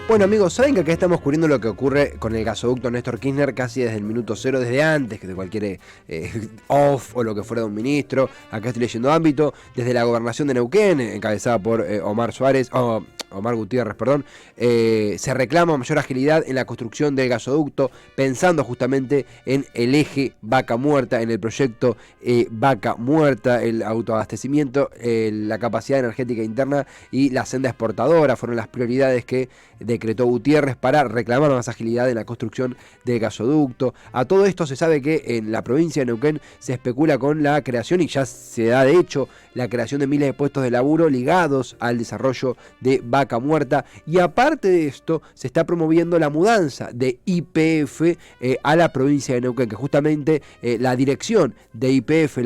Bueno amigos, saben que acá estamos cubriendo lo que ocurre con el gasoducto Néstor Kirchner casi desde el minuto cero, desde antes que de cualquier off o lo que fuera de un ministro. Acá estoy leyendo ámbito, desde la gobernación de Neuquén, encabezada por Omar Gutiérrez, perdón, se reclama mayor agilidad en la construcción del gasoducto, pensando justamente en el eje Vaca Muerta, en el proyecto Vaca Muerta, el autoabastecimiento, la capacidad energética interna y la senda exportadora fueron las prioridades que decretó Gutiérrez para reclamar más agilidad en la construcción del gasoducto. A todo esto se sabe que en la provincia de Neuquén se especula con la creación, y ya se da de hecho, la creación de miles de puestos de laburo ligados al desarrollo de Vaca Muerta, y aparte de esto se está promoviendo la mudanza de YPF a la provincia de Neuquén, que justamente la dirección de YPF,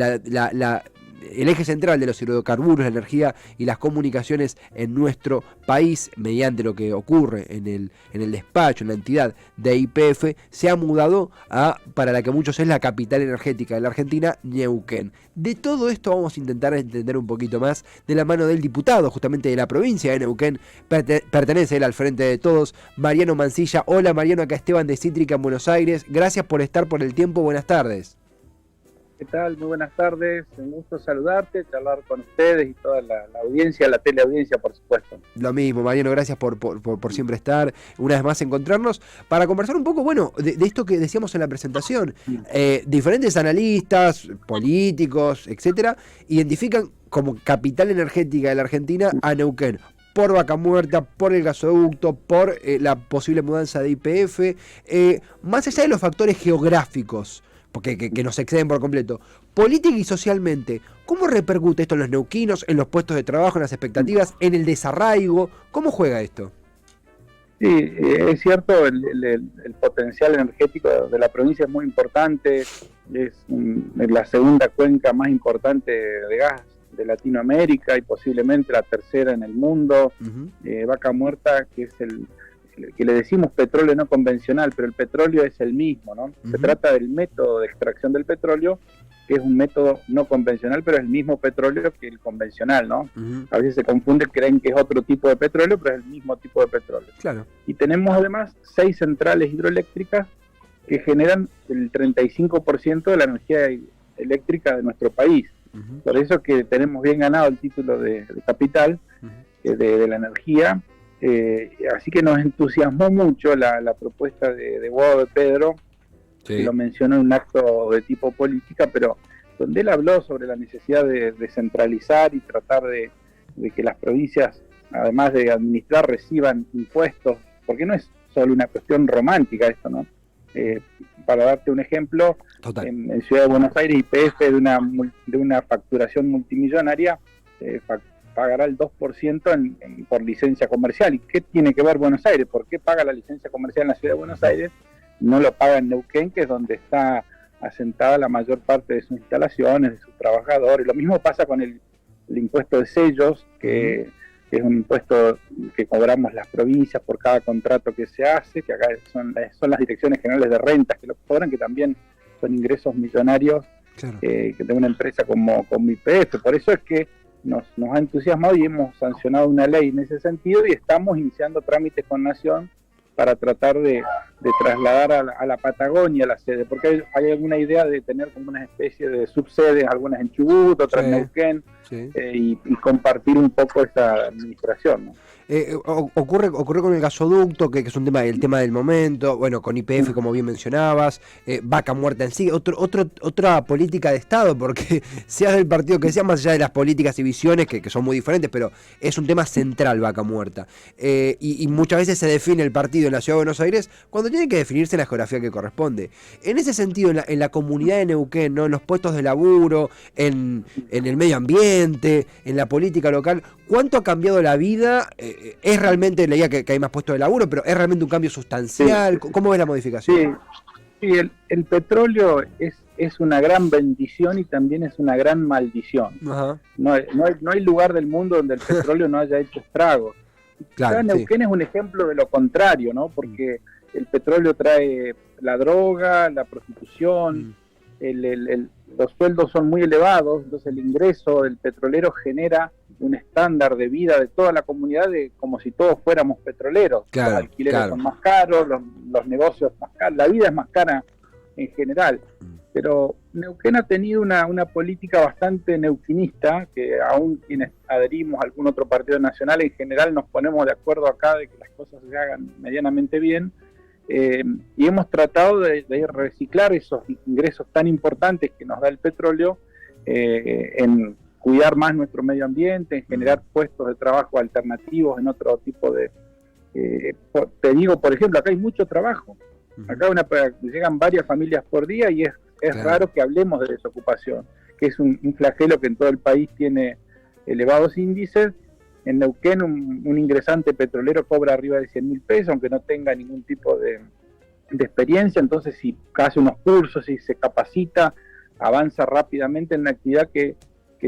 el eje central de los hidrocarburos, la energía y las comunicaciones en nuestro país, mediante lo que ocurre en el despacho, en la entidad de YPF, se ha mudado para la que muchos es la capital energética de la Argentina, Neuquén. De todo esto vamos a intentar entender un poquito más de la mano del diputado justamente de la provincia de Neuquén, pertenece él al Frente de Todos, Mariano Mancilla. Hola Mariano, acá Esteban de Cítrica en Buenos Aires, gracias por estar, por el tiempo, buenas tardes. ¿Qué tal? Muy buenas tardes, un gusto saludarte, charlar con ustedes y toda la audiencia, la teleaudiencia, por supuesto. Lo mismo, Mariano, gracias por siempre estar, una vez más encontrarnos, para conversar un poco, bueno, de esto que decíamos en la presentación. Diferentes analistas, políticos, etcétera, identifican como capital energética de la Argentina a Neuquén, por Vaca Muerta, por el gasoducto, por la posible mudanza de YPF, más allá de los factores geográficos, porque que nos exceden por completo, política y socialmente, ¿cómo repercute esto en los neuquinos, en los puestos de trabajo, en las expectativas, en el desarraigo? ¿Cómo juega esto? Sí, es cierto, el potencial energético de la provincia es muy importante, es la segunda cuenca más importante de gas de Latinoamérica y posiblemente la tercera en el mundo. Vaca Muerta, que es que le decimos petróleo no convencional, pero el petróleo es el mismo, ¿no? Se trata del método de extracción del petróleo, que es un método no convencional, pero es el mismo petróleo que el convencional, ¿no? A veces se confunde, creen que es otro tipo de petróleo, pero es el mismo tipo de petróleo. Claro. Y tenemos además 6 centrales hidroeléctricas que generan el 35% de la energía eléctrica de nuestro país. Por eso que tenemos bien ganado el título de capital de la energía. Así que nos entusiasmó mucho la propuesta de Guado de Pedro, que lo mencionó en un acto de tipo política, pero donde él habló sobre la necesidad de descentralizar y tratar de que las provincias, además de administrar, reciban impuestos, porque no es solo una cuestión romántica esto, ¿no? Para darte un ejemplo, en Ciudad de Buenos Aires, YPF de una facturación multimillonaria pagará el 2% por licencia comercial. ¿Y qué tiene que ver Buenos Aires? ¿Por qué paga la licencia comercial en la Ciudad de Buenos Aires? No lo paga en Neuquén, que es donde está asentada la mayor parte de sus instalaciones, de sus trabajadores. Lo mismo pasa con el impuesto de sellos, que es un impuesto que cobramos las provincias por cada contrato que se hace, que acá son las direcciones generales de rentas que lo cobran, que también son ingresos millonarios que de una empresa como YPF. Por eso es que nos ha entusiasmado y hemos sancionado una ley en ese sentido y estamos iniciando trámites con Nación para tratar de trasladar a la Patagonia la sede, porque hay alguna idea de tener como una especie de subsedes, algunas en Chubut, otras en Neuquén, y compartir un poco esa administración, ¿no? Ocurre con el gasoducto, que es un tema, el tema del momento, bueno, con YPF, como bien mencionabas, Vaca Muerta en sí, otra política de Estado, porque sea del partido que sea, más allá de las políticas y visiones, que son muy diferentes, pero es un tema central Vaca Muerta. Y muchas veces se define el partido en la Ciudad de Buenos Aires cuando tiene que definirse la geografía que corresponde. En ese sentido, en la comunidad de Neuquén, ¿no? En los puestos de laburo, en el medio ambiente, en la política local, ¿cuánto ha cambiado la vida? ¿Es realmente, leía que hay más puestos de laburo, pero es realmente un cambio sustancial? ¿Cómo es la modificación? Sí, el petróleo es una gran bendición y también es una gran maldición. No hay lugar del mundo donde el petróleo no haya hecho estragos. Claro, Neuquén es un ejemplo de lo contrario, ¿no? Porque el petróleo trae la droga, la prostitución, los sueldos son muy elevados, entonces el ingreso del petrolero genera un estándar de vida de toda la comunidad como si todos fuéramos petroleros. Claro, los alquileres son más caros, los negocios más caros, la vida es más cara en general. Pero Neuquén ha tenido una política bastante neuquinista, que aún quienes adherimos a algún otro partido nacional, en general nos ponemos de acuerdo acá de que las cosas se hagan medianamente bien, y hemos tratado de reciclar esos ingresos tan importantes que nos da el petróleo en cuidar más nuestro medio ambiente, en generar puestos de trabajo alternativos en otro tipo de... te digo, por ejemplo, acá hay mucho trabajo. Acá llegan varias familias por día y es claro, raro que hablemos de desocupación, que es un flagelo que en todo el país tiene elevados índices. En Neuquén un ingresante petrolero cobra arriba de 100.000 pesos, aunque no tenga ningún tipo de experiencia. Entonces, si hace unos cursos, si se capacita, avanza rápidamente en una actividad que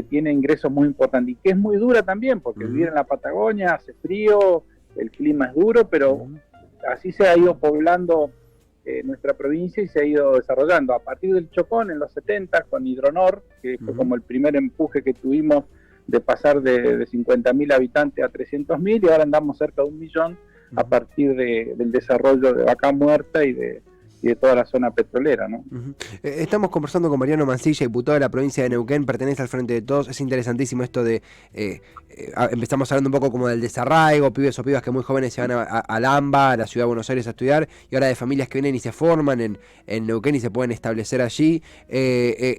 tiene ingresos muy importantes y que es muy dura también, porque vivir en la Patagonia hace frío, el clima es duro, pero así se ha ido poblando nuestra provincia y se ha ido desarrollando. A partir del Chocón en los 70 con Hidronor, que fue como el primer empuje que tuvimos de pasar de 50.000 habitantes a 300.000, y ahora andamos cerca de 1 millón a partir del desarrollo de Vaca Muerta y de toda la zona petrolera, ¿no? Estamos conversando con Mariano Mancilla, diputado de la provincia de Neuquén, pertenece al Frente de Todos. Es interesantísimo esto de... empezamos hablando un poco como del desarraigo, pibes o pibas que muy jóvenes se van a Lamba, a la ciudad de Buenos Aires a estudiar, y ahora de familias que vienen y se forman en Neuquén y se pueden establecer allí.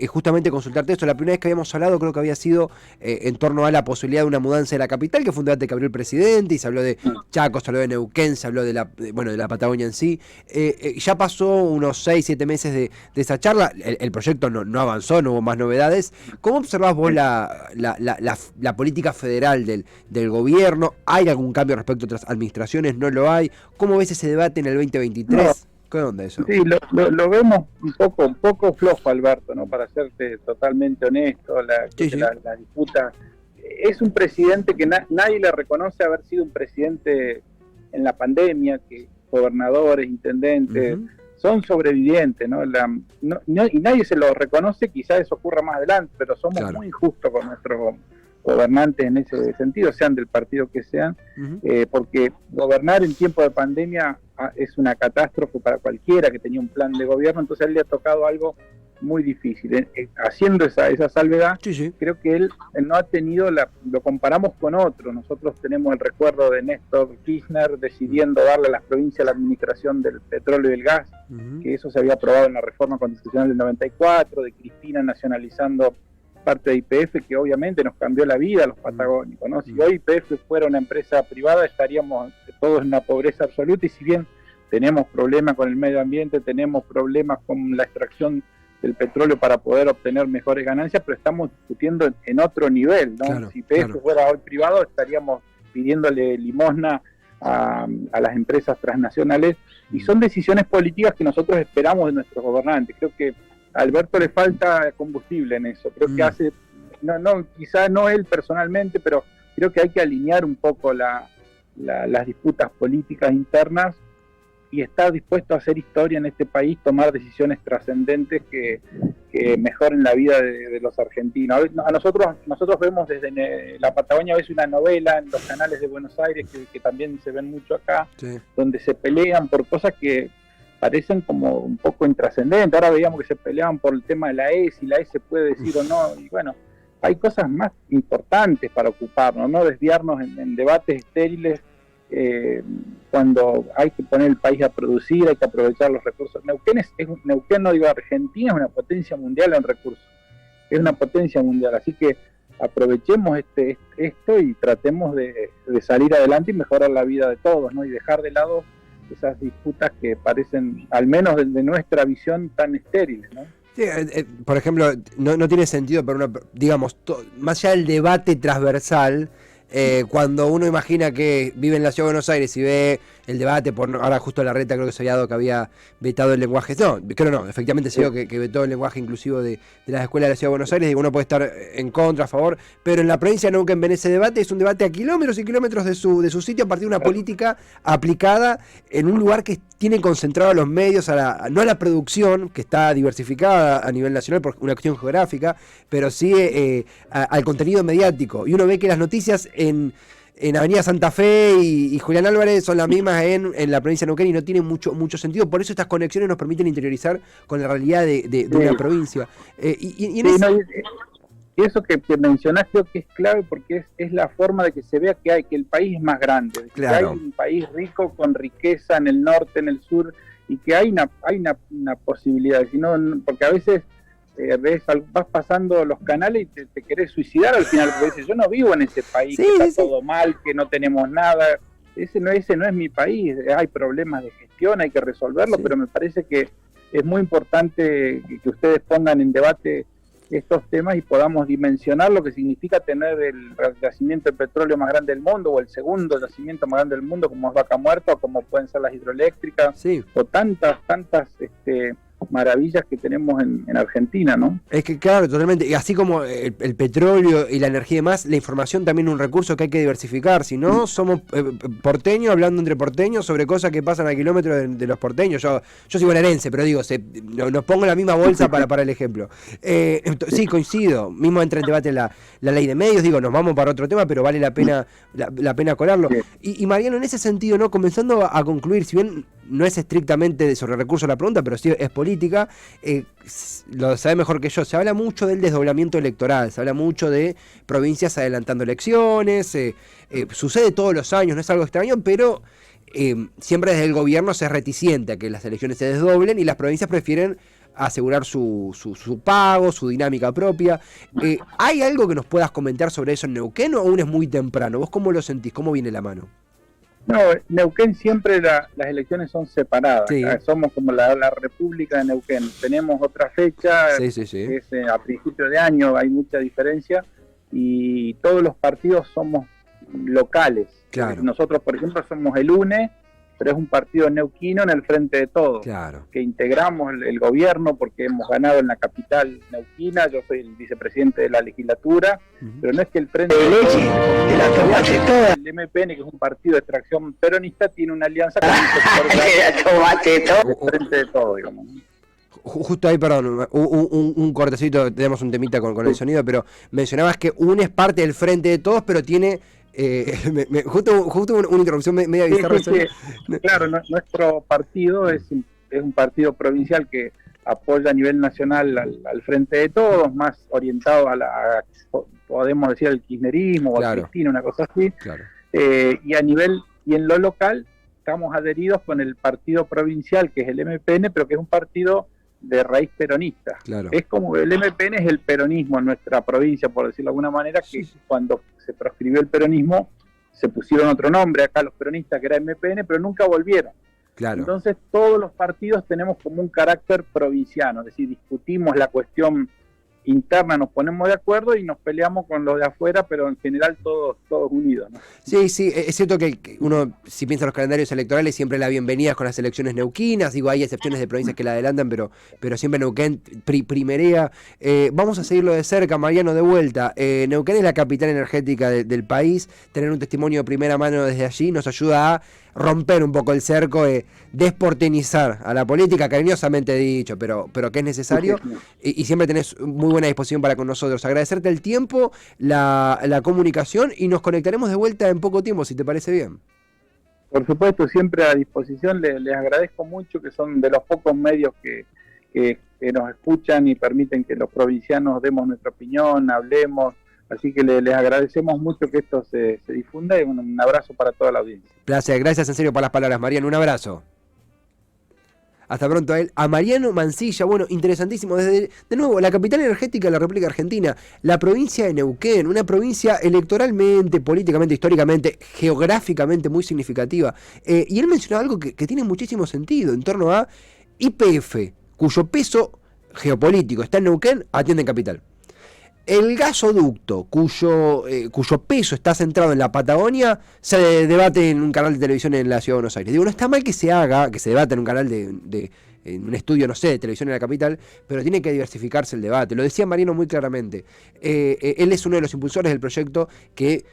Justamente consultarte esto, la primera vez que habíamos hablado creo que había sido en torno a la posibilidad de una mudanza de la capital, que fue un debate que abrió el presidente, y se habló de Chaco, se habló de Neuquén, se habló de la Patagonia en sí. Ya pasó unos 6-7 meses de esa charla, el proyecto no avanzó, no hubo más novedades. ¿Cómo observás vos la política federal del gobierno? ¿Hay algún cambio respecto a otras administraciones? ¿No lo hay? ¿Cómo ves ese debate en el 2023? No. ¿Qué onda eso? Sí, lo vemos un poco flojo, Alberto, ¿no? Para serte totalmente honesto, la disputa. Es un presidente que nadie le reconoce haber sido un presidente en la pandemia, que gobernadores, intendentes... son sobrevivientes, ¿no? Y nadie se lo reconoce, quizás eso ocurra más adelante, pero somos muy injustos con nuestros gobernantes en ese sentido, sean del partido que sean, porque gobernar en tiempo de pandemia es una catástrofe para cualquiera que tenía un plan de gobierno. Entonces a él le ha tocado algo muy difícil. Haciendo esa salvedad, creo que él no ha tenido, lo comparamos con otros. Nosotros tenemos el recuerdo de Néstor Kirchner decidiendo darle a las provincias la administración del petróleo y el gas, que eso se había aprobado en la reforma constitucional del 94, de Cristina nacionalizando parte de YPF, que obviamente nos cambió la vida a los patagónicos, ¿no? Si hoy YPF fuera una empresa privada, estaríamos todos en una pobreza absoluta, y si bien tenemos problemas con el medio ambiente, tenemos problemas con la extracción del petróleo para poder obtener mejores ganancias, pero estamos discutiendo en otro nivel, ¿no? Claro, si YPF fuera hoy privado, estaríamos pidiéndole limosna a las empresas transnacionales, y son decisiones políticas que nosotros esperamos de nuestros gobernantes. Creo que a Alberto le falta combustible en eso. Creo que quizás no él personalmente, pero creo que hay que alinear un poco las disputas políticas internas y estar dispuesto a hacer historia en este país, tomar decisiones trascendentes que mejoren la vida de los argentinos. Nosotros vemos desde la Patagonia a veces una novela en los canales de Buenos Aires, que también se ven mucho acá, donde se pelean por cosas que parecen como un poco intrascendentes. Ahora veíamos que se peleaban por el tema de la ES, si la ES puede decir o no, y bueno, hay cosas más importantes para ocuparnos, no desviarnos en debates estériles cuando hay que poner el país a producir, hay que aprovechar los recursos. Neuquén, no digo Argentina, es una potencia mundial en recursos, es una potencia mundial, así que aprovechemos esto y tratemos de salir adelante y mejorar la vida de todos, ¿no? Y dejar de lado esas disputas que parecen, al menos de nuestra visión, tan estériles, ¿no? Sí, por ejemplo, no tiene sentido, pero digamos, más allá del debate transversal, Cuando uno imagina que vive en la Ciudad de Buenos Aires y ve el debate, ahora justo la reta creo que se había dado que había vetado el lenguaje, no, efectivamente se dio que vetó el lenguaje inclusivo de las escuelas de la Ciudad de Buenos Aires, digo, uno puede estar en contra, a favor, pero en la provincia de Neuquén ven ese debate, es un debate a kilómetros y kilómetros de su sitio a partir de una política aplicada en un lugar que tiene concentrado a los medios, no a la producción, que está diversificada a nivel nacional por una cuestión geográfica, pero sí al contenido mediático. Y uno ve que las noticias en Avenida Santa Fe y Julián Álvarez son las mismas en la provincia de Neuquén y no tienen mucho sentido. Por eso estas conexiones nos permiten interiorizar con la realidad de una provincia. Y eso que mencionás creo que es clave porque es la forma de que se vea que el país es más grande, claro. Que hay un país rico con riqueza en el norte, en el sur, y que hay una posibilidad, porque a veces vas pasando los canales y te querés suicidar al final, porque dices, yo no vivo en ese país, sí, que está sí. todo mal, que no tenemos nada, ese no es mi país, hay problemas de gestión, hay que resolverlo, sí. Pero me parece que es muy importante que ustedes pongan en debate estos temas y podamos dimensionar lo que significa tener el yacimiento de petróleo más grande del mundo o el segundo yacimiento más grande del mundo como es Vaca Muerta o como pueden ser las hidroeléctricas, sí. O tantas maravillas que tenemos en Argentina, ¿no? Es que claro, totalmente, y así como el petróleo y la energía y demás, la información también es un recurso que hay que diversificar, si no somos porteños hablando entre porteños sobre cosas que pasan a kilómetros de los porteños. Yo soy bonaerense, pero digo, nos pongo en la misma bolsa para el ejemplo. Sí, coincido, mismo entra en debate la ley de medios, digo, nos vamos para otro tema, pero vale la pena colarlo. Y Mariano, en ese sentido, ¿no? Comenzando a concluir, si bien no es estrictamente sobre recursos la pregunta, pero sí es política, lo sabe mejor que yo, se habla mucho del desdoblamiento electoral, se habla mucho de provincias adelantando elecciones, sucede todos los años, no es algo extraño, pero siempre desde el gobierno se es reticente a que las elecciones se desdoblen y las provincias prefieren asegurar su pago, su dinámica propia. ¿Hay algo que nos puedas comentar sobre eso en Neuquén o aún es muy temprano? ¿Vos cómo lo sentís? ¿Cómo viene la mano? No, Neuquén siempre las elecciones son separadas, sí. Somos como la República de Neuquén, tenemos otra fecha, sí. Es a principio de año, hay mucha diferencia y todos los partidos somos locales. Claro. Nosotros, por ejemplo, somos el UNE, pero es un partido neuquino en el Frente de Todos, claro. Que integramos el gobierno porque hemos ganado en la capital neuquina, yo soy el vicepresidente de la legislatura, pero no es que el Frente de Todos, el MPN, que es un partido de extracción peronista, tiene una alianza con el Frente de Todos, digamos. Justo ahí, perdón, un cortecito, tenemos un temita con el sonido, pero mencionabas que UNE es parte del Frente de Todos, pero tiene... justo una interrupción media bizarra. Sí. Claro, nuestro partido es un partido provincial que apoya a nivel nacional al Frente de Todos, más orientado podemos decir, al kirchnerismo o al Cristina, una cosa así. Claro. Y en lo local estamos adheridos con el partido provincial, que es el MPN, pero que es un partido de raíz peronista. Claro. Es como el MPN es el peronismo en nuestra provincia, por decirlo de alguna manera, que sí. Cuando se proscribió el peronismo se pusieron otro nombre acá los peronistas, que era MPN, pero nunca volvieron. Claro. Entonces todos los partidos tenemos como un carácter provinciano, es decir, discutimos la cuestión interna, nos ponemos de acuerdo y nos peleamos con los de afuera, pero en general todos unidos, ¿no? Sí, es cierto que uno, si piensa en los calendarios electorales, siempre la bienvenida es con las elecciones neuquinas, digo, hay excepciones de provincias que la adelantan, pero siempre Neuquén primerea. Vamos a seguirlo de cerca, Mariano, de vuelta. Neuquén es la capital energética del país, tener un testimonio de primera mano desde allí nos ayuda a romper un poco el cerco, desportenizar a la política, cariñosamente dicho, pero que es necesario, y siempre tenés muy buena disposición para con nosotros. Agradecerte el tiempo, la comunicación, y nos conectaremos de vuelta en poco tiempo, si te parece bien. Por supuesto, siempre a disposición, les agradezco mucho, que son de los pocos medios que nos escuchan y permiten que los provincianos demos nuestra opinión, hablemos. Así que les agradecemos mucho que esto se difunda y un abrazo para toda la audiencia. Placer, gracias en serio por las palabras, Mariano, un abrazo. Hasta pronto a Mariano Mancilla. Bueno, interesantísimo. De nuevo, la capital energética de la República Argentina, la provincia de Neuquén, una provincia electoralmente, políticamente, históricamente, geográficamente muy significativa. Y él mencionaba algo que tiene muchísimo sentido en torno a YPF, cuyo peso geopolítico está en Neuquén, atiende en capital. El gasoducto, cuyo peso está centrado en la Patagonia, se debate en un canal de televisión en la Ciudad de Buenos Aires. Digo, no está mal que se haga, que se debate en un canal en un estudio, no sé, de televisión en la capital, pero tiene que diversificarse el debate. Lo decía Mariano muy claramente. Él es uno de los impulsores del proyecto que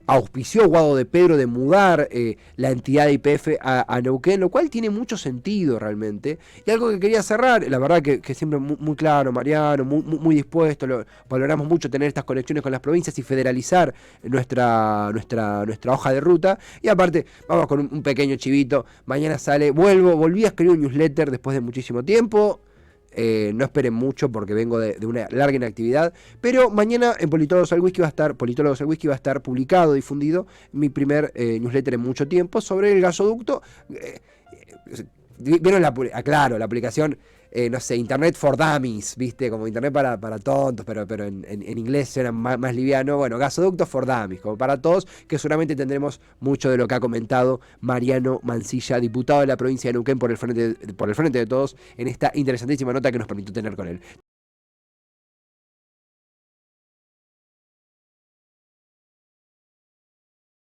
auspició Guado de Pedro de mudar la entidad de YPF a Neuquén, lo cual tiene mucho sentido realmente. Y algo que quería cerrar, la verdad que siempre muy claro, Mariano, muy dispuesto, valoramos mucho tener estas conexiones con las provincias y federalizar nuestra hoja de ruta. Y aparte, vamos con un pequeño chivito, mañana volví a escribir un newsletter después de muchísimo tiempo. No esperen mucho porque vengo de una larga inactividad, pero mañana en Politólogos al Whisky va a estar publicado, difundido mi primer newsletter en mucho tiempo sobre el gasoducto. Vieron la aplicación, no sé, Internet for Dummies, ¿viste? Como Internet para tontos, pero en inglés suena más liviano. Bueno, Gasoducto for Dummies, como para todos, que seguramente tendremos mucho de lo que ha comentado Mariano Mansilla, diputado de la provincia de Neuquén por el Frente de Todos, en esta interesantísima nota que nos permitió tener con él.